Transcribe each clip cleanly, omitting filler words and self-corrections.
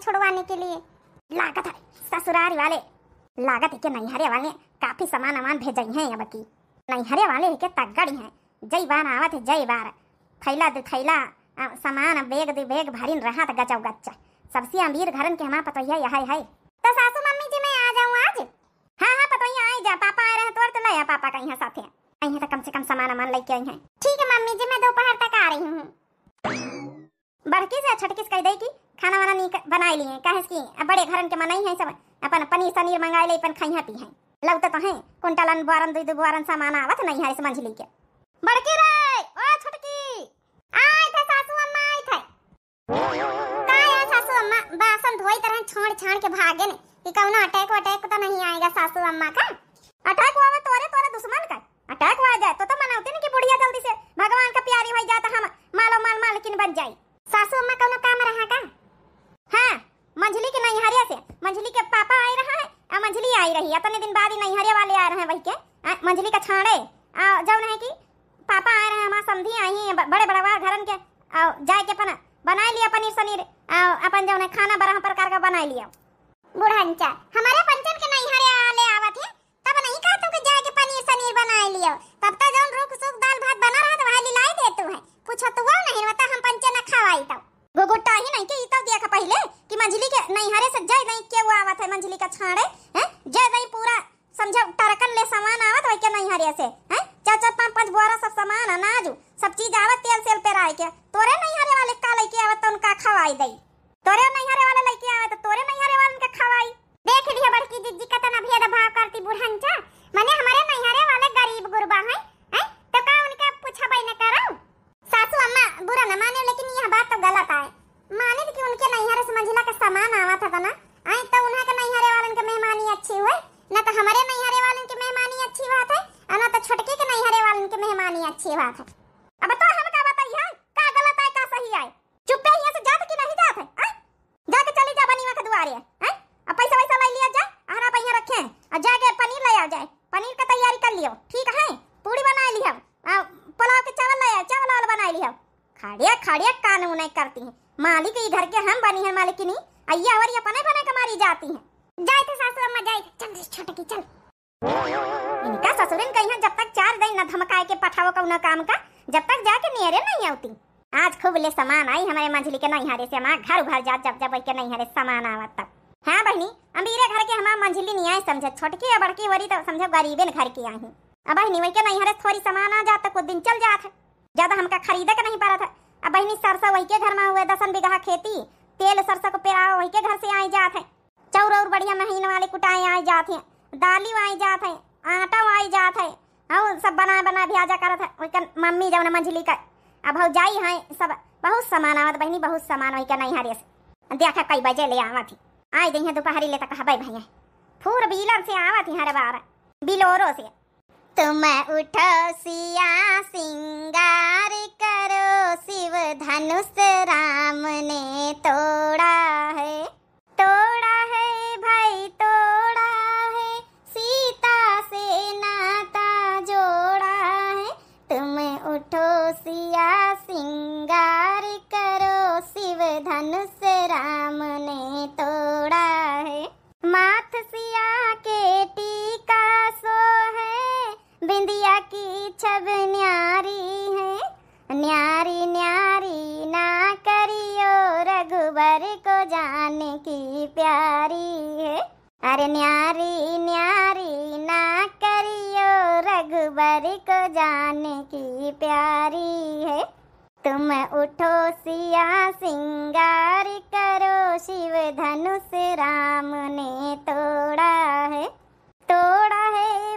छुड़वाने के लिए। लागत है ससुराल वाले, लागत है के नैहरे वाले काफी सामान अमान भेजे हैं। अब की नैहरे वाले के तगड़ी हैं, जई बार आवत है जई बार थैला दे थैला सामान बेग दे बेग भरीन रहा था गचा गच्चा। सबसे अमीर घरन के हमारा पतोहिया यही है। तो सासू मम्मी जी मैं आ जाऊँ आज? हाँ हाँ पतोहिया आई जा, पापा आए रहे तोर तो लाया पापा का यहाँ साथे आई है तो कम से कम सामान अमान लेके आई हैं। ठीक है मम्मी जी मैं दोपहर तक आ रही हूँ। बड़की से छटकिस कह दे की खाना वाना नहीं बनाई लिए कहे की बड़े घरन के मनाई है सब अपन पनीर सनीर मंगाए ले अपन खैया पी है लौट तो है कुंटलन बोरन दो बोरन सामान आवत नहीं है समझ ली के। बड़की रे ओ छटकी आए थे सासू अम्मा आए थे। का है सासू अम्मा बासन धोई तरह छोड़ छाड़ के भागे ने कि कौनो अटैक वटैक तो नहीं आएगा सासू अम्मा का? अटैक हुआ तोरे तोरे दुश्मन का अटैक हुआ जाए तो मनाते नहीं कि बुढ़िया जल्दी से भगवान का प्यारी हो जाता हम मालो माल मालकिन बन जाए। सासू अम्मा कौनो काम रहा का? हाँ मंझली के नैहरिया से मंझली के पापा आए रहा है और मंझली आई रही है इतने दिन बाद ही नैहरिया वाले आ रहे हैं वही के मंझली का छाड़े जब है कि पापा आए रहे हमारा समधी आई हैं बड़े बड़े घरन के जाए के अपन बना लिया पनीर सनीर अपन जो है खाना बड़ा प्रकार का बना लिया। बुढ़ांचा हमारे पंचन के नैहरिया वाले आवत है तब नहीं कहा तू कि जाके पनीर सनीर बना लियो तब तक जौन रुक सुख दाल भात बना रहा तो वह लिलाई दे तू है पूछो तू नहीं बता हम पंचन न खवाई तब गोगोटा ही नहीं के ई तो दिया का पहले कि मंझली के नैहरे से जय नहीं के वो आवत है मंझली का छाड़े हैं जय नहीं पूरा समझो टरकन ले सामान आवत है के नैहरे से हैं चार चार पांच पांच बोरा सब सामान अनाज सब चीज आवत तेल सेल पे राय के तोरे नैहरे वाले का लेके आवत तो उनका खवाई दई तोरे नैहरे वाले लेके आवत तो तोरे नैहरे वाले के खवाई। देख लिया बड़की जिज्जी का तना भेद भाव करती बुढ़ंचा माने हमारे नैहरे वाले गरीब गुरबा हैं हैं तो का उनका पूछा भाई न करो। सासू अम्मा बुरा न माने लेकिन यह बात तो गलत है माने कि उनके नैहरे से मंझिला का सामान आवा था ना आई तो उन्हें के नैहरे वालन के मेहमानी अच्छी हुई ना तो हमारे नैहरे वालन की मेहमानी अच्छी बात है और ना तो छोटके के नैहरे वालन की मेहमानी अच्छी बात है। अब तो हम का बताइए का गलत है का सही है? चुप पे यहां से जात कि नहीं जात है जाके चली जा बनीवा के दुआरे हैं अब पैसा वैसा ले लिया जा हरा पहिया रखे और जाके पनीर ले आ जाए पनीर का तैयारी कर लियो ठीक है पूरी बना लियो पुलाव के चावल ले आ चावल वाला बना लियो खाड़िया खाड़िया कानून नहीं करती है मालिक ई घर के हम बनी है मालिकिनी अय्या और ये पने पने कमारी जाती है। जाए थे सासू अम्मा जाए चल छोटकी चल इनका ससुरन कहीं जब तक चार दिन न धमकाए के पठाओ कौना काम का जब तक जाके नियरे नहीं आती। आज खूब ले सामान आई हमारे मंझली के नैहरे से हमारा घर उभर जा जब जब के नैहरे सामान आवत तक। हाँ बहनी अमीरे घर के हमारा मंझली नहीं आए समझे छोटकी या बड़की वरी तो समझो गरीबे घर की आई हूँ अब बहनी वही के नैहरे थोड़ी सामान आ जाता कुछ दिन चल जाता ज्यादा हमका खरीदे का नहीं पड़ा था। अब बहनी सरसों वही के घर में हुए 10 बीघा खेती तेल सरसों को पेराव वही के घर से आई जाते हैं चौर और बढ़िया महीने वाले कुटाए आई जाते हैं दाली आई जाते हैं आटा आई जाते हैं और सब बना बना भेजा करत है मम्मी जब मंझली का अब हो जाई है सब बहुत सामान आवत बहनी बहुत सामान वही के नैहरे से देखा कई बजे ले आवत आई दी है दोपहरी ले तक हबाई भैया फूर बीलर से आवत हर बार बिलोरो से। तुम उठो सिया सिंगार करो शिव धनुष राम ने तोड़ा है भाई तोड़ा है सीता से नाता जोड़ा है। तुम उठो सिया सिंगार करो शिव धनुष राम ने तोड़ा है। माथ सिया के टीका सो है बिंदिया की छब न्यारी है न्यारी न्यारी ना करियो रघुबर को जाने की प्यारी है। अरे न्यारी न्यारी ना करियो रघुबर को जाने की प्यारी है। तुम उठो सिया सिंगार करो शिव धनुष राम ने तोड़ा है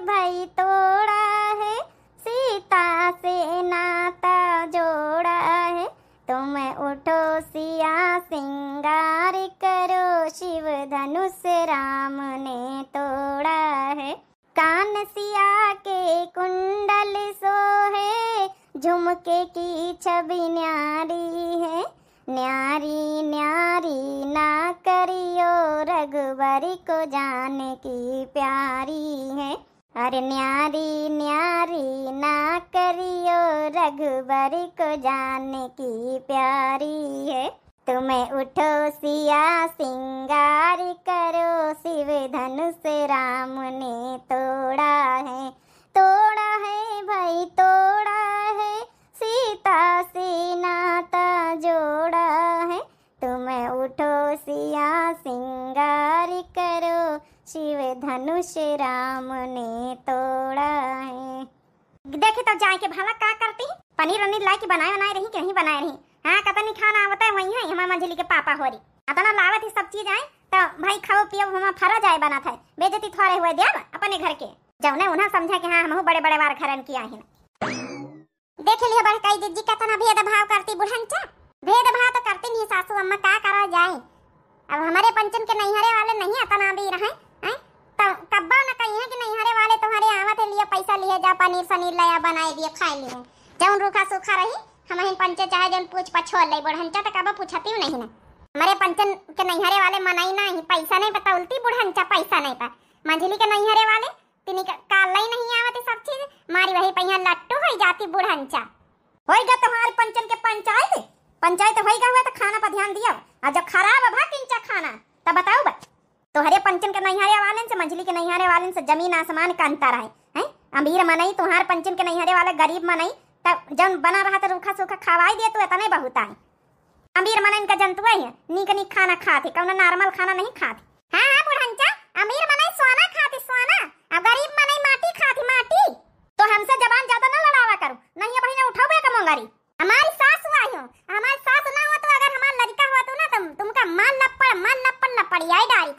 भाई तोड़ा है सीता से नाता जोड़ा है। तुम उठो सिया सिंगार करो शिव धनुष राम ने तोड़ा है। कान सिया के कुंडल सोहे झुमके की छवि न्यारी है न्यारी न्यारी ना करियो रघुबर को जाने की प्यारी है। अरे न्यारी न्यारी ना करियो रघुबर को जाने की प्यारी है। तुम्हें उठो सिया सिंगार करो, शिव धनुष राम ने तोड़ा है, तोड़ा है भाई तोड़ा है, सीता से नाता जोड़ा है। तुम्हें उठो सिया सिंगार करो, शिव धनुष राम ने तोड़ा है। देखे तो जाए के भला का करती पनीर वनीर ला के बनाए रही कि नहीं बनाए रही। हाँ कता नहीं खाना आवता है वही है हमारे मंझली के पापा हो रही अतना लावत ही सब चीज आए तो भाई खाओ पियो हमारा फरा जाए बना था बेजती थोड़े हुए दिया अपने घर के जौने उन्हें समझा कि हाँ हम बड़े बड़े बार घरन किया है। देख लिया बड़ कई दीदी का तना भेदभाव करती बुढ़ंचा, भेदभाव तो करती नहीं सासू अम्मा का करा जाए। अब हमारे पंचन के नैहरे वाले नहीं अतना भी रहे हैं तो कब्बा न कही है कि नैहरे वाले तुम्हारे आवत है लिए पैसा लिए जा पनीर सनीर लाया बनाए दिए खाए लिए जौन रूखा सूखा रही हम ही पंचे चाहे जौन पूछ पछोल ले बुढ़ंचा तो कब पूछती नहीं ना। हमारे पंचन के नैहरे वाले मनाई नहीं पैसा नहीं पता उल्टी बुढ़ंचा पैसा नहीं पा मंझली के नैहरे वाले तिनी काल ही नहीं आवत सब चीज मारी वही पहिया लट्टू हो जाती बुढ़ंचा। होएगा तुम्हारे पंचन के पंचायत होएगा हुआ तो खाना पर ध्यान दिया और जब खराब भा किंचा खाना तब बताओ बा तो हरे पंचन के नैहरे वाले से मंझली के नैहरे वाले से जमीन आसमान का अंतर है। अमीर मनई तुम्हारे पंचन के नैहरे वाले गरीब मनई तब जब बना रहा तो रूखा सूखा खवाई दे तो इतना बहुत है। अमीर मनई का जंतु है नीक नीक खाना खाते कौन नॉर्मल खाना नहीं खाते। हाँ बुढ़ंचा अमीर मनई सोना खाती सोना अब गरीब मनई माटी खाती माटी। तो हमसे जबान ज्यादा ना लड़ावा करो नहीं बहन उठाओ का मंगारी। हमारी सास हुआ हो हमारी सास ना हो तो अगर हमारा लड़का हुआ तो ना तुमका मान लपड़ आई डारी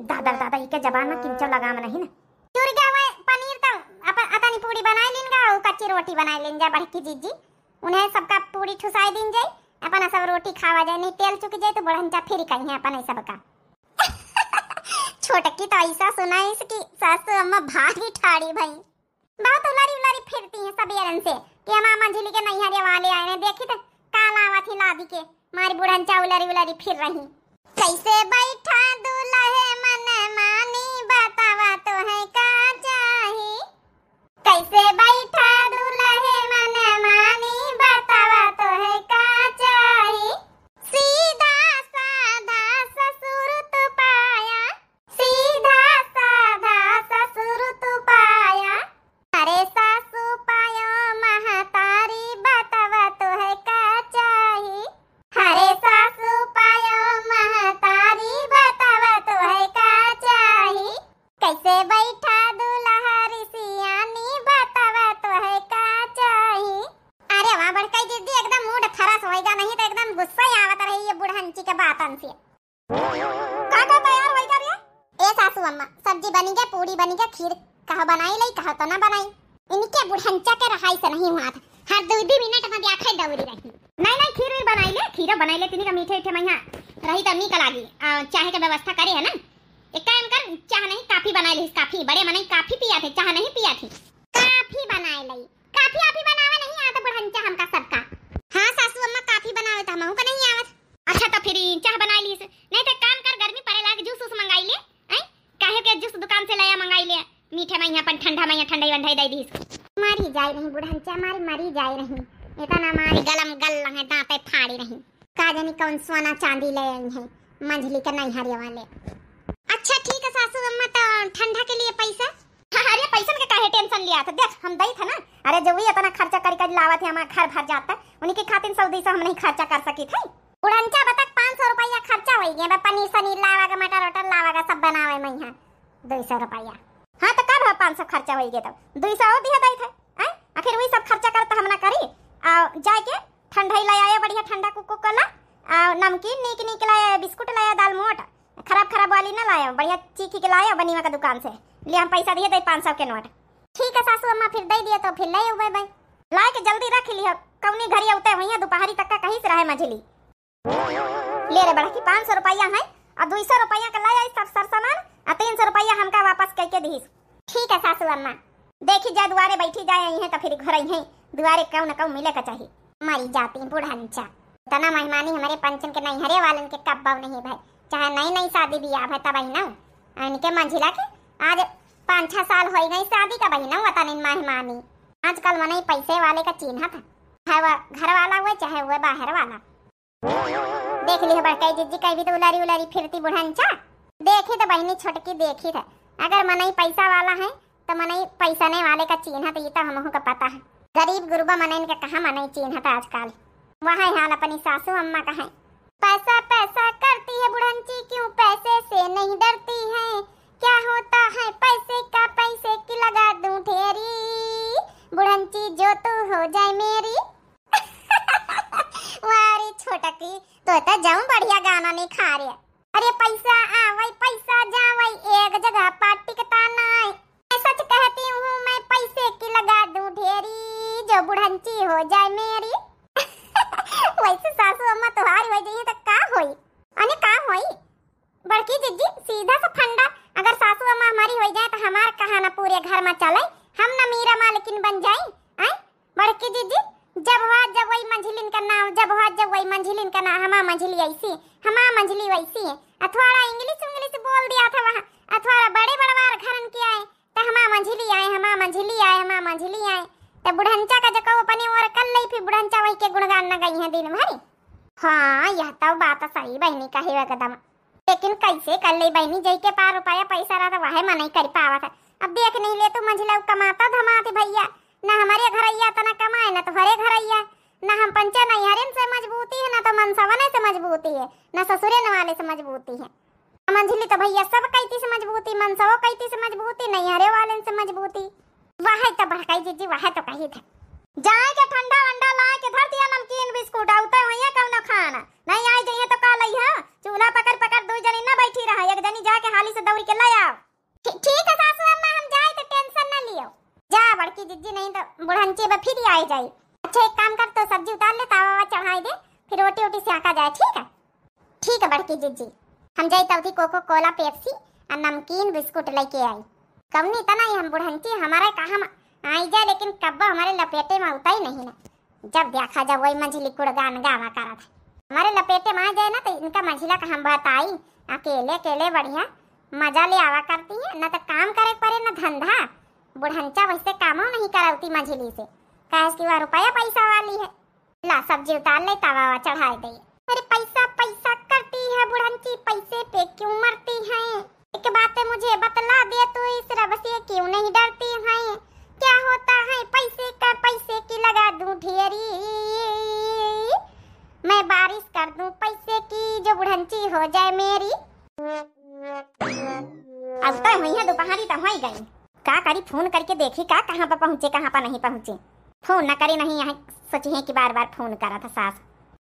दादा दादा के जबान में किंचो लगाम नहीं ना। चुर गया हुआ पनीर तो अपन अतनी पूरी बनाए लेंगे और कच्ची रोटी बनाए लेंगे बड़की जीजी उन्हें सबका पूरी ठुसाई दिन जाए अपन सब रोटी खावा जाए नहीं तेल चुक जाए तो बुढ़ंचा फिर कहीं अपन सबका छोटकी तो ऐसा सुना है इसकी सासू अम्मा भारी ठाड़ी भाई बहुत उलारी फिरती हैं सब एरन से कि हमारा मंझली के नैहरे वाले आए हैं देखी तो काला आवा थी लादी के मारी बुढ़ंचा उलारी फिर रही। कैसे बैठा दुल्हे मन मानी बतावा तो है का चाही। कैसे बैठा दुल्हे मन मानी बतावा तो है का चाही। सीधा साधा ससुर तू पाया सीधा साधा ससुर तू पाया अरे सासू पायो महतारी बतावा तो है का चाही। हरे सासू पायो महतारी बतावा तो है का चाही। कैसे बैठा दुल्हा रिसियानी बतावा तो है का चाही। अरे वाह बड़काई दीदी एकदम मूड खरास होएगा नहीं तो एकदम गुस्सा ही आवत रही ये बुढ़ंची के बातन से। का तैयार होएगा रे ए सासू अम्मा सब्जी बनी गई पूरी बनी गई खीर कहा बनाई लई कहा तो ना बनाई इनके बुढ़ंचा के रहाई से नहीं हुआ था हर 2 मिनट में आंखें दौड़ी रही। नहीं खीर बनाई ले तिनी का मीठे मैया रही तब नहीं कलागी चाहे के व्यवस्था करे है ना एक काम कर चाह नहीं काफी बनाए ली काफी बड़े मने काफी पिया थे चाह नहीं पिया थी काफी बनाए लई काफी आपी बनावे नहीं आता बुढ़ंचा हमका सबका। हां सासू अम्मा काफी बनावे त हमहू का नहीं आवत। अच्छा तो फिर चाह बनाई ली नहीं तो काम कर गर्मी पड़े लाग जूस मंगाई ले हैं काहे के जूस दुकान से लाया मंगाई ले मीठे मैया पर ठंडा मैया ठंडाई वंडाई दे दी मारी जाए नहीं बुढ़ंचा मारी मरी जाए नहीं इतना मारी गलम गल है दांते फाड़ी नहीं का जानी कौन सोना चांदी ले आई है मंझली के नैहरे वाले। अच्छा ठीक है सासू अम्मा तो ठंडा के लिए पैसा अरे पैसा के काहे टेंशन लिया था देख हम दई था ना अरे जो वही इतना खर्चा कर लावा थे हमारा घर भर जाता उन्हीं के खातिर 100-200 हम नहीं खर्चा कर सकी थे। उड़ंचा बता 500 रुपया खर्चा हो गया पनीर सनीर लावागा मटर वटर लावागा सब बनावे मैं यहाँ 200 रुपया। हाँ तो कब 500 खर्चा हो गया तब 200 और दिया दई थे आखिर वही सब खर्चा करता हम ना करी जाके ठंडाई लाया बढ़िया ठंडा कुको कला नमकीन नीक लाया बिस्कुट लाया दाल मोट खराब वाली ना लाया बढ़िया चीखी के लाया बनीवा का दुकान से लिए हम पैसा दिए 500 के नोट। ठीक है सासू अम्मा फिर दे दिए तो फिर ले बाय बाय लाए के जल्दी रख लिया कौनी घरी उते वहीं दोपहरी तक का कहीं से रहे मझली ले रे बड़ा की 500 रुपया है और 200 रुपया का लाया सब सर सामान और 300 रुपया हमका वापस करके दी। ठीक है सासू अम्मा देखी जा दुआरे बैठी जाए है तो फिर घर ही दुआरे कौ न कौ मिले का चाहिए मरी जाती बुढ़ंचा तना मेहमानी हमारे पंचन के नैहरे वालन के कब्बाव नहीं भाई चाहे नई शादी बियाह है तब ही ना इनके मंझिला के आज 5-6 साल हो गई शादी का बही ना वता नहीं मेहमानी आजकल मने पैसे वाले का चिन्ह था चाहे वह घर वाला हुआ चाहे वह बाहर वाला। देख ली बड़काई जिज्जी कहीं भी तो उलारी उलारी फिरती बुढ़ंचा। देखी तो बहनी छोटकी देखी था, अगर मनई पैसा वाला है तो मनई पैसा नहीं वाले का चिन्ह तो ये तो हमहू का पता है। गरीब गुरुबा मनई का कहाँ मनई चिन्ह था आजकल। वहाँ हाल अपनी सासू अम्मा का है। पैसा पैसा करती है बुढ़ंची, क्यों पैसे से नहीं डरती है, क्या होता है पैसे का, पैसे की लगा दूं ढेरी, बुढ़ंची जो तू हो जाए मेरी। वारी छोटकी तो जाऊं बढ़िया गाना नहीं खा रहे। अरे पैसा आवई पैसा जावई, एक जगह पार्टी का ताना है। मैं सच कहती हूँ मैं पैसे की लगा दूं ढेरी, जो बुढ़ंची हो जाए मेरी। वैसे सासू अम्मा तुहारी हो जाइए तो का होई? अने का होई बड़की जिज्जी सीधा सा फंडा, अगर सासू अम्मा हमारी हो जाए तो हमार कहाना पूरे घर में चले, हम न मीरा मालकिन बन जाए। हैं बड़की जिज्जी जब वही मंझलिन का नाम, जब वही मंझलिन का नाम, हमा मंझली ऐसी हमा मंझली वैसी है। अथवाड़ा इंग्लिश बोल दिया था वहाँ, अथवाड़ा बड़े बड़वार घरन के आए तो हमा मंझली आए, हमा मंझली आए, हमा मंझली आए। तो बुढ़ंचा का जको अपने और कल ली फिर बुढ़ंचा वही के गुणगान न गई है दिन भरी। हाँ यह तो बात सही बहनी का है एकदम, लेकिन कैसे कर ली बहनी, जई के पार रुपया पैसा रहा था वह मन नहीं कर पावा था। अब देख नहीं ले तू मंझला कमाता धमाते भैया, ना हमारे घर आइया तो ना कमाए, ना तुम्हारे घर आइया, ना हम पंचा नैहरिन से मजबूती है, ना तो मनसवने से मजबूती है, ना ससुरे वाले से मजबूती है। मंझली तो भैया सब कैती से मजबूती, मनसवो कैती से मजबूती, नैहरे वाले से मजबूती। वह तो भड़काई जीजी वह तो कही था जाए के ठंडा वंडा लाए के धर दिया नमकीन बिस्कुट आउता वही कौन खाना नहीं आई जाइए तो का लई है। चूल्हा पकड़ पकड़ दो जनी ना बैठी रहा, एक जनी जाके हाली से दौड़ के ले आओ। ठीक है सासू अम्मा हम जाए तो टेंशन ना लियो। जा बड़की जिज्जी नहीं तो बुढ़ंचे में फिर आई जाए। अच्छा एक काम कर तो सब्जी उतार ले, तावा चढ़ाई दे, फिर रोटी वोटी सेका जाए। ठीक है बड़की जिज्जी हम जाए तब कोको कोला पेप्सी और नमकीन बिस्कुट लेके आई। कमनी तना हम बुढ़ंची हमारा कहा आई जाए, लेकिन कब्बा हमारे लपेटे में उता ही नहीं ना। जब देखा जब वही मंझली कुड़गान गावा करा था, हमारे लपेटे में आ जाए ना तो इनका मंझिला का हम बताई अकेले अकेले बढ़िया मजा ले आवा करती है, न तो काम करे पड़े न धंधा। बुढ़ंचा वैसे कामों नहीं कराती मंझली से, कहे कि वह रुपया पैसा वाली है। ला सब्जी उतार ले, तवा चढ़ा दे। अरे पैसा पैसा करती है बुढ़ंची, पैसे पे क्यों मरती है? एक बात मुझे बतला दे, तू इस रब से क्यों नहीं डरती है? क्या होता है पैसे का, पैसे की लगा दूं ढेरी, मैं बारिश कर दूं पैसे की, जो बुढ़ंची हो जाए मेरी। अब तो हुई है दोपहरी तो हो गई, का करी फोन करके देखी का कहाँ पर पहुँचे कहाँ पर नहीं पहुँचे। फोन न करे नहीं यहाँ सोची है कि बार बार फोन करा था सास,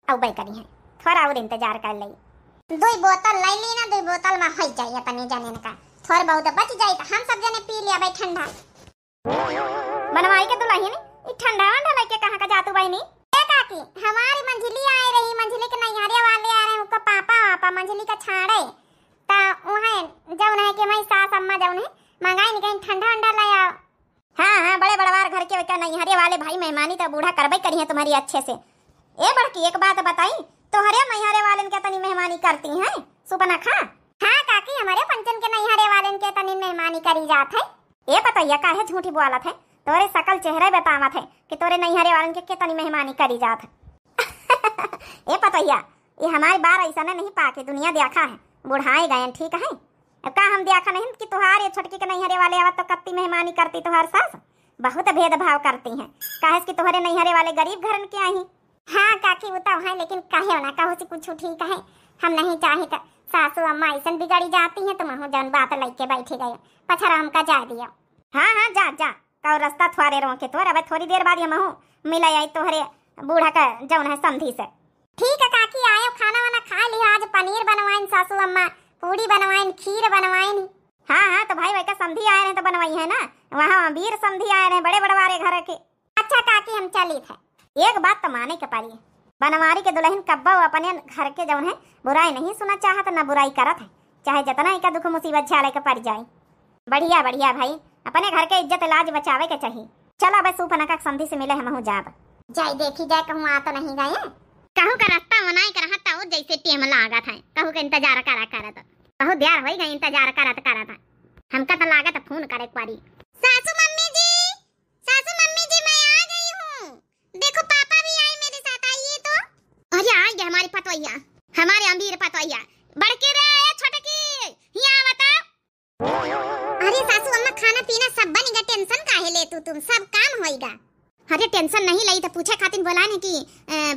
अब भाई करी है थोड़ा और इंतजार कर ली। 2 बोतल ले ली ना, 2 बोतल में हो जाए अपने जाने का, थोड़ा बहुत बच जाए तो हम सब जने पी लिया भाई ठंडा। बनवाई के दुल्हन ने ठंडा वंडा लेके कहाँ का जातू बहनी? काकी हमारी मंझली आए रही, मंझली के नैहरे वाले आ रहे, उसका पापा मंझली का छाड़े ता उन्हें जौन है कि मैं सास अम्मा जौन है मंगाई नहीं कहीं ठंडा वंडा लाया। हाँ बड़े बड़वार घर के क्या नैहरे वाले भाई मेहमानी तो बूढ़ा करबई करी है तुम्हारी अच्छे से। ए बड़की एक बात बताई, तोहरे नैहरे वाले के तनी मेहमानी करती हैं सुपना खा? हाँ काकी हमारे पंचन के नैहरे वाले के तनी मेहमानी करी जात है। ये बताइए काहे झूठी बोलत है, तोरे सकल चेहरे बतावत है कि तोरे नैहरे वालन के तनी मेहमानी करी जात है। ये बताइए ये हमारी बार ऐसा नहीं पाके दुनिया देखा है, बुढ़ाए गए ठीक है। अब का हम देखा नहीं कि तुहार ये छोटकी के नैहरे वाले आवत तो कत्ती मेहमानी करती, तुहार सास बहुत भेदभाव करती हैं, काहे कि तुम्हारे नैहरे वाले गरीब घरन के आई। हाँ काकी वो तो है, लेकिन कहे ना कहो से कुछ ठीक है, हम नहीं चाहे तो सासू अम्मा ऐसा बिगड़ी जाती है, तुम तो जौन बात लेके बैठे गए पछरा हमका जा दिया। हाँ जा जा का रास्ता थोड़े रो के तोर अब थोड़ी देर बाद हम मिला आई तोहरे बूढ़ा का जौन है समधी से। ठीक है काकी आयो, खाना वाना खा लिया, आज पनीर बनवाइन सासू अम्मा, पूड़ी बनवाइन, खीर बनवाइन। हाँ तो भाई का समधी आए रहे तो बनवाई है ना, वहाँ वीर समधी आए रहे बड़े बड़वारे घर के। अच्छा काकी हम चली थे, एक बात तो माने के पारी, बनवारी के दुल्हन कब्बा अपने घर के जौन है बुराई नहीं सुना चाहत न बुराई करत है, चाहे जितना ही का दुख मुसीबत झाले के पड़ जाए। बढ़िया बढ़िया भाई, अपने घर के इज्जत लाज बचावे के चाहिए। चलो बस सुपना का समधी से मिले हम जाब जाए देखी जाए, कहूँ आ तो नहीं गए, कहूँ का रास्ता बनाई कर रहता हो जैसे टेम लागत है, कहूँ का इंतजार करा करत, कहूँ देर हो गई इंतजार करत करत हमका तो लागत फोन करे पारी। सासू मम्मी जी मैं आ गई हूँ, देखो पापा भी आए मेरे साथ, आइए तो। अरे आ गया हमारी पतोइया, हमारे अमीर पतोइया। बड़के रे छोटे की हिया बता। अरे सासू अम्मा खाना पीना सब बनेगा, टेंशन काहे ले तुम सब काम होएगा। अरे टेंशन नहीं लई तो पूछे खातिर बोलाने की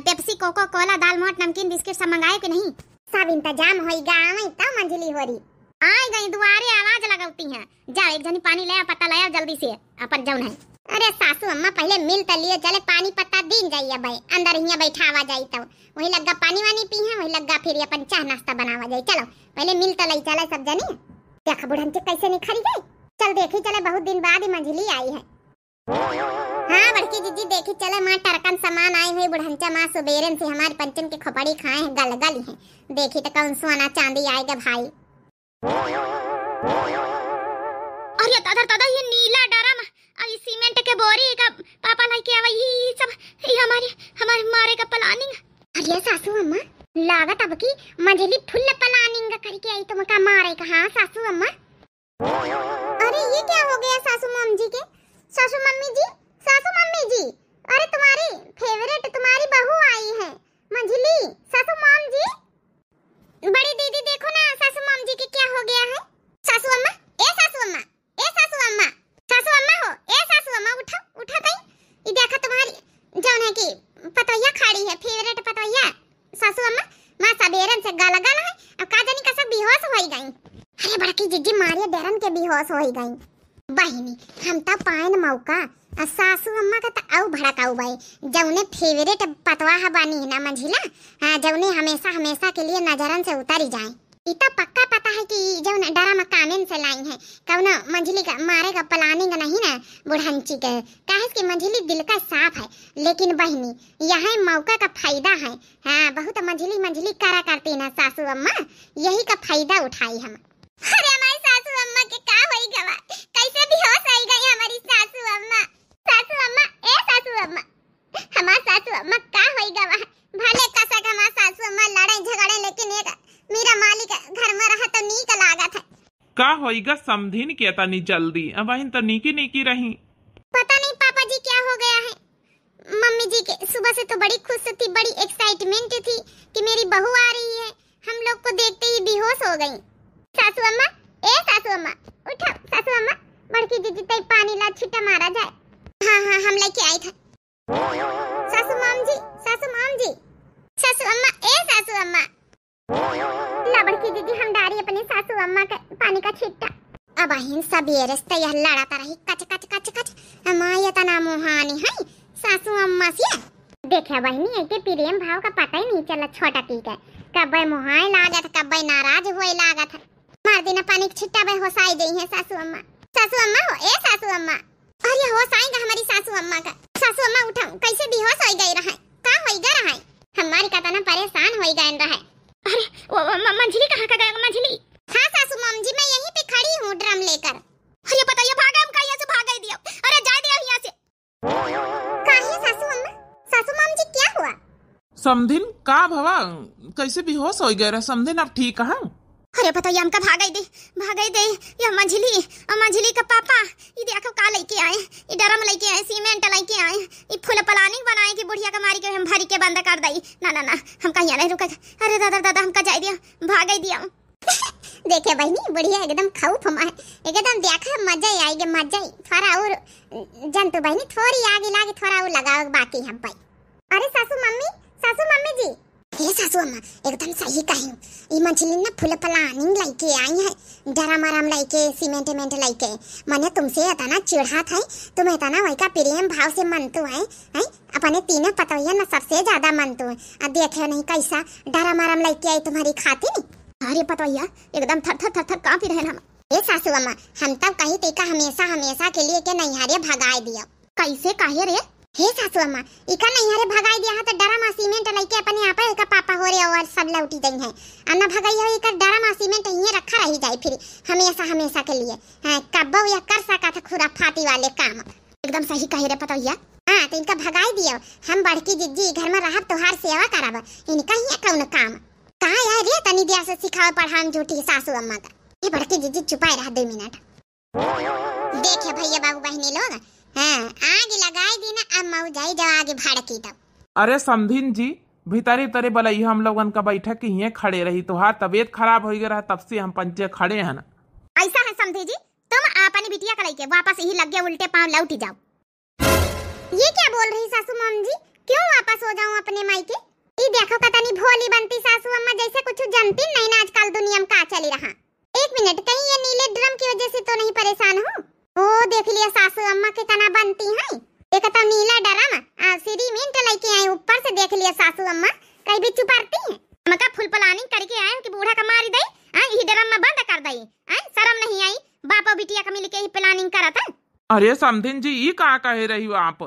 पेप्सी कोको कोला दाल मोट नमकीन बिस्किट सब मंगाए कि नहीं? सब इंतजाम होएगा। आई तब मंजली हो रही आए गई दुआरे आवाज लगाती हैं। जाओ एक जनी पानी ले आ, पत्ता ले आ जल्दी से अपन जौन है। अरे सासू अम्मा पहले मिल त लिए चले पानी पत्ता दिन जाइए भाई अंदर हिया बैठावा जाई तब वही लग्गा पानी वानी पी है, वही लग्गा फिर अपन चाह नाश्ता बनावा जाई। चलो पहले मिल त लई चले सब जनी। देख बुढ़न के कैसे निखरी गई। चल देखी चले बहुत दिन बाद मंजली आई है। हाँ बड़की जीजी देखी चले माँ टरकन सामान आए हुए बुढ़ंचा माँ सुबेरन से हमारे पंचन के खोपड़ी खाए हैं गल है। देखी तो कौन सोना चांदी आएगा भाई। अरे दादा ये नीला डरम अब सीमेंट के बोरी का पापा लेके आवा ये सब ये हमारे मारे का प्लानिंग। अरे सासू अम्मा लागत अब की मंजली फुल प्लानिंग करके आई तुम का मारे का। हाँ सासू अम्मा। अरे ये क्या हो गया सासू मम्मी जी के? सासू मम्मी जी, सासू मम्मी जी, अरे तुम्हारी फेवरेट तुम्हारी बहू आई है मंजली। सासू मॉम जी, बड़ी दीदी देखो ना सासू मॉम जी के क्या हो गया है। सासू अम्मा, ए सासू अम्मा, ए सासू अम्मा, सासू अम्मा हो, ए सासू अम्मा उठा उठा तई। ये देखा तुम्हारी जौन है की पतोइया खड़ी है फेवरेट पतोइया। सासू अम्मा मां सबेरन से गल है अब का जानी का सब बेहोश हो गई। अरे बड़की जीजी मारिया डरन के बेहोश हो गई। बहिनी हम त पाइन मौका सासू अम्मा का त आउ भड़काऊ भाई जौने फेवरेट पतवाह बानी ना मंझिला। जौने हमेशा के लिए नजरन से उतारी जाए। इतना पक्का पता है कि जौन डरामा कामेन से लाई है कौन मंझली का मारे का प्लानिंग नहीं ना बुढ़ंची के। काहे कि मंझली दिल का साफ है लेकिन बहिनी यहाँ मौका का फायदा है। हाँ बहुत मंझली करा करती ना सासू अम्मा, यही का फायदा उठाई हम। अरे हमारी सासू अम्मा के का होई गवा कैसे बेहोश आई गई हमारी सासू अम्मा। सासू अम्मा, ए सासू अम्मा, हमारी सासू अम्मा का होई गवा भले कसक हमारी सासू अम्मा लड़े झगड़े लेकिन एक मेरा मालिक घर में रहा तो नीक लागत है। का होईगा समझिन के तनी जल्दी अब अहिन तो नीकी रही। पता नहीं पापा जी क्या हो गया है। मम्मी जी के सुबह से तो बड़ी खुश थी, बड़ी एक्साइटमेंट थी कि मेरी बहू आ रही है। हम लोग को देखते ही बेहोश हो गई। सासू अम्मा, ए सासू अम्मा उठो। सासू अम्मा बड़की जीजी तई पानी ला छिटा मारा जाए। हाँ हम लेके आई था। सासू माम जी, सासू माम जी, सासू अम्मा, ए सासू अम्मा ला बड़की जीजी हम डारी अपनी सासू अम्मा का पानी का छिट्टा। अब अहिन सब ये रास्ते यह लड़ाता रही कच अम्मा ये तना मोहानी है सासू अम्मा से। देखा बहनी एक प्रेम भाव का पता ही नहीं चला छोटा की का कब मोहाय लागत कब नाराज होए लागत है। मार देना पानी की छिट्टा बे होसाई गई है सासू अम्मा। सासू अम्मा हो, ए सासू अम्मा, अरे होसाएगा हमारी सासू अम्मा का। सासू अम्मा उठा कैसे बेहोश हो गई रहा का होइगा रहा हमारी का तना परेशान हो गई रहा। अरे वो मंझली कहां का गया मंझली? हां सासू मम्मी जी मैं यहीं पे खड़ी हूं ड्रम लेकर। अरे पता ये भागा हम कहां से भाग गई दिया। अरे जा दिया यहां से। काहे सासू अम्मा, सासू मम्मी जी क्या हुआ? समधिन का भवा कैसे बेहोश हो गए समधिन अब ठीक है? अरे पता ये हमका भाग गई दे ये मंझली का पापा ये देखो का लेके आए, ये डरम लेके आए, सीमेंट लेके आए, ये फुल प्लानिंग बनाए कि बुढ़िया का मारी के हम भरी के बंद कर दई। ना हम कहीं नहीं रुका। अरे दादा हमका जाई दिया भाग दिया। देखे बहनी बुढ़िया एकदम खौफ हम है एकदम देखा मजा आएगी मजा थोड़ा और जंतु बहनी थोड़ी आगे लागे थोड़ा और लगाओ बाकी हम पाई। अरे सासू मम्मी जी, ये सासू अम्मा एकदम सही कही। ये मंझली ना फुल प्लानिंग लेके आई है डराम लेके सीमेंट लेके। मैंने तुमसे इतना चिढ़ा था तुम इतना वही का प्रेम भाव से मनतु है अपने तीनों पतोइया ना सबसे ज्यादा मनतु है। अब देखे नहीं कैसा डराम लेके आई तुम्हारी खातिर। अरे पतोइया एकदम थर कांपी रहे हम। ये सासू अम्मा हम तब कही टीका हमेशा के लिए के नैहारे भगाए दिया। कैसे काहे रे? हे सासू अम्मा इका नैहारे भगाए दिया तो डराम सीमेंट लेके अपने आप का पापा हो रे और सब लौटी गई है। अन्ना भगाई हो इका डराम सीमेंट यहीं रखा रही जाए फिर हमेशा के लिए। कब्बो या कर सका था खुराफाती वाले काम। एकदम सही कहे रे पतोइया। हाँ तो इनका भगाई दियो हम बड़की जिज्जी घर में रहब तोहार सेवा करब इनका ही कौन काम कहा यार रे तनी दिया से सिखाओ पढ़ान झूठी सासू अम्मा का। ये बड़की जिज्जी चुपाए रहा 2 मिनट। देखे भैया बाबू बहनी लोग हाँ आगे लगाई दी ना अब मऊ जाई जब आगे भड़की तब। अरे समधिन जी भीतरी तरे बलई हम लोगन का बैठक ही है खड़े रही, तुहार तबीयत खराब हो गया तब से हम पंचे खड़े हैं ना। ऐसा है समझी जी, तुम अपनी बिटिया का लेके वापस ही लग गए, उल्टे पांव लौट जाओ। ये क्या बोल रही सासू मॉम जी, क्यों वापस हो जाऊं अपने मायके? ई देखो कतनी भोली बनती सासू अम्मा, जैसे कुछ जानती नहीं ना आजकल दुनिया में का चली रहा। एक मिनट, कहीं ये नीले ड्रम की वजह से तो नहीं परेशान हो? ओ देख लिया सासू अम्मा कितना बनती है, एक तो नीला ड्रम सीमेंट लेके आई, ऊपर से देख लिया सासू अम्मा कहीं भी छुपाती है। मका फुल प्लानिंग करके आए कि बूढ़ा का मारी दई, ई ड्रम में बंद कर दई, शर्म नहीं आई? बापा बिटिया का मिलके ही प्लानिंग करा था। अरे समधिन जी ई का कह रही हो आप?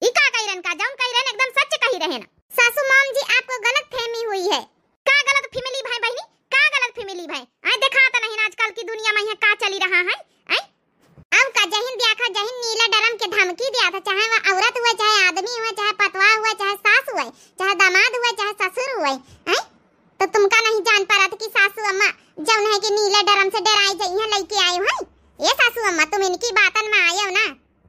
ई का कह रहन का जाऊं कह रहन, एकदम सच कही रहे ना। सासू मॉम जी आपको गलत फहमी हुई है। का गलत फैमिली भाई बहनी, का गलत फैमिली भाई? देखा तो नहीं आजकल की दुनिया में यहाँ का चली रहा है? अब का जहिन देखा जहिन नीला ड्रम के धमकी दिया था, चाहे वह औरत हुआ, चाहे आदमी हुआ, चाहे पतवा हुआ, चाहे सास हुआ, चाहे दामाद हुआ, चाहे ससुर हुआ, तो तुमका नहीं जान पा रहा था कि सासू अम्मा जौन है कि नीला ड्रम से डराई जइया लेके आए हो। ये सासू अम्मा तुम इनकी बातन में आए हो ना?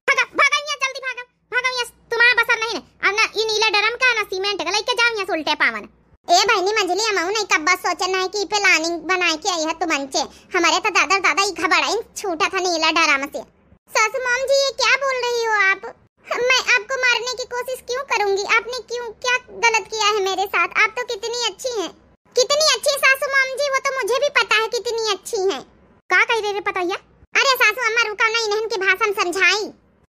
भागा भागा यहाँ, जल्दी भागा भागा यहाँ, तुम्हारा बसर नहीं है अब ना। ये नीला ड्रम का ना सीमेंट का लेके जाओ यहाँ से उल्टे पावन। ए बहनी मंजली अमाऊ नहीं कब बस सोचना है कि प्लानिंग बना के आई है तुम अंचे, हमारे तो दादा दादा ही घबराई छूटा था नीला ड्रम से। सासू मॉम जी ये क्या बोल रही हो आप? मैं आपको मारने की कोशिश क्यों करूंगी? आपने क्यों क्या गलत किया है मेरे साथ? आप तो कितनी अच्छी हैं, कितनी अच्छी सासू मॉम जी, वो तो मुझे भी पता है कितनी अच्छी हैं। का कह रहे बताइए? अरे सासू अम्मा रुका नहीं, इन्हन की भाषा समझाई।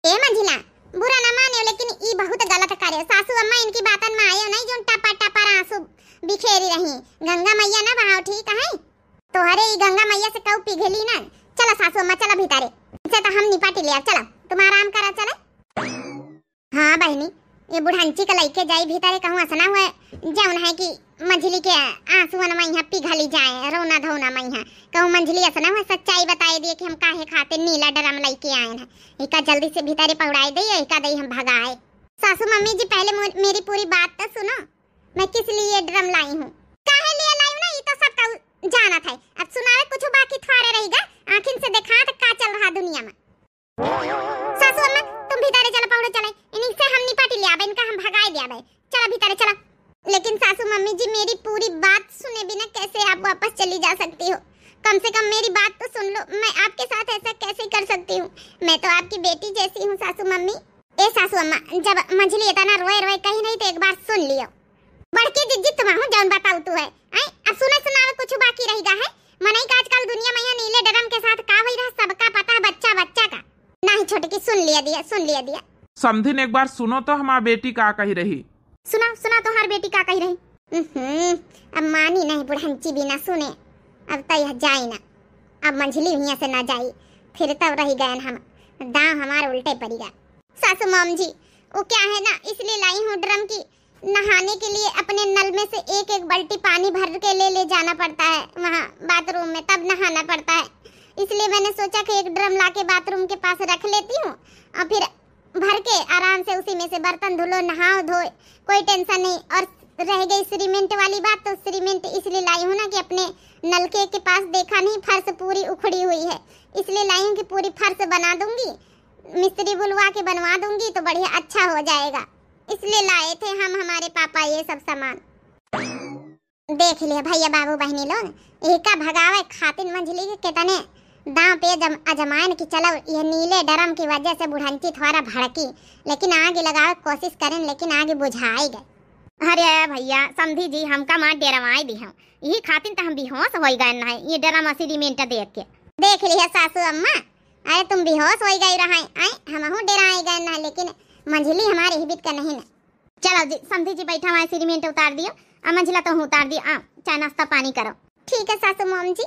ए मंजिला बुरा न माने लेकिन ई बहुत गलत करे। सासू अम्मा इनकी बातन में आयो नहीं, जो टपा टपा आंसू बिखेरी रही। गंगा मैया ना बहाओ ठीक है, तोहरे ई गंगा मैया से कऊ पिघली ना। चलो सासू अम्मा चलो भीतरे, इसे तो हम निपट लिया, चलो तुम आराम करा चलो। हाँ बहनी ये बुढ़ांची का लेके जाई भीतरे, कहूँ असना हुआ जौन है कि मंझली के आंसुअन में यहाँ पिघली जाए, रोना धोना में यहाँ कहूँ मंझली असना हुआ सच्चाई बताए दिए कि हम काहे खाते नीला ड्रम लेके आए हैं। एका जल्दी से भीतरे पहुंचाई दे, एका दई हम भगाए। सासू मम्मी जी पहले मेरी पूरी बात तो सुनो, मैं किस लिए ड्रम लाई हूँ, काहे लिए लाई हूँ ना, ये तो सबका जाना था। अब सुनावे कुछ बाकी थोड़े रहेगा, आखिर से देखा तो का चल रहा दुनिया में। सासू अम्मा तुम भीतरे चलो, पहुंचो चले, इन्हीं से हम निपट लिया, इनका हम भगाए दिया भाई, चलो भीतरे चलो। लेकिन सासू मम्मी जी मेरी पूरी बात सुने बिना कैसे आप वापस चली जा सकती हो? कम से कम मेरी बात तो सुन लो, मैं आपके साथ ऐसा कैसे कर सकती हूँ? मैं तो आपकी बेटी जैसी हूँ सासू मम्मी। ए सासू अम्मा जब मंझली इतना रोए रोए कहीं नहीं तो एक बार सुन लियो, बड़की जिज्जी तुम हूँ जौन बताऊ तू है। अब सुने सुनावे कुछ बाकी रहेगा है? मनई का आजकल दुनिया में यहाँ नीले ड्रम के साथ का होई रहा सबका पता है, बच्चा बच्चा का नहीं छोटकी। सुन लिया दिया, सुन लिया दिया। समधिन एक बार सुनो तो हमारी बेटी का कही रही। सुना सुना तो हर बेटी का कही रही। अब मानी नहीं बुढ़ंची भी ना सुने, अब तो यह जाए ना, अब मंझली यहाँ से ना जाई, फिर तब रही गए हम, दांव हमारे उल्टे पड़ी गया। सासू मॉम जी वो क्या है ना, इसलिए लाई हूँ ड्रम की, नहाने के लिए अपने नल में से एक एक बाल्टी पानी भर के ले जाना पड़ता है वहाँ बाथरूम में, तब नहाना पड़ता है। इसलिए मैंने सोचा कि एक ड्रम लाके बाथरूम के पास रख लेती हूँ और फिर भर के आराम से उसी में से बर्तन धुलो, नहाओ धोए, कोई टेंशन नहीं। और रह गई सीमेंट वाली बात, तो सीमेंट इसलिए लाई हूँ ना कि अपने नलके के पास देखा नहीं फर्श पूरी उखड़ी हुई है, इसलिए लाई हूँ कि पूरी फर्श बना दूंगी, मिस्त्री बुलवा के बनवा दूंगी तो बढ़िया अच्छा हो जाएगा। इसलिए लाए थे हम हमारे पापा ये सब सामान। देख लिया भैया बाबू बहनी लोग, एका भगावे खातिन मंझली के कितने दांव पे अजमायन की चलो, ये नीले ड्रम की वजह से बुढ़ंची थोड़ा भड़की, लेकिन आगे लगावे कोशिश करें, लेकिन आगे बुझाई गए। अरे भैया समझी जी हमका मार डरवाई दी हम, यही खातिन तो हम बेहोश हो गए ना ये ड्रम सीमेंट देख के। देख लिया सासू अम्मा, अरे तुम बेहोश हो गई रहा, हम डराए गए ना, लेकिन मंझली हमारे हिबित का नहीं ना। चलो जी समझी जी बैठा हमारे सीमेंट उतार दियो, अब मंझला तो उतार दिया, चाय नाश्ता पानी करो। ठीक है सासू मॉम जी।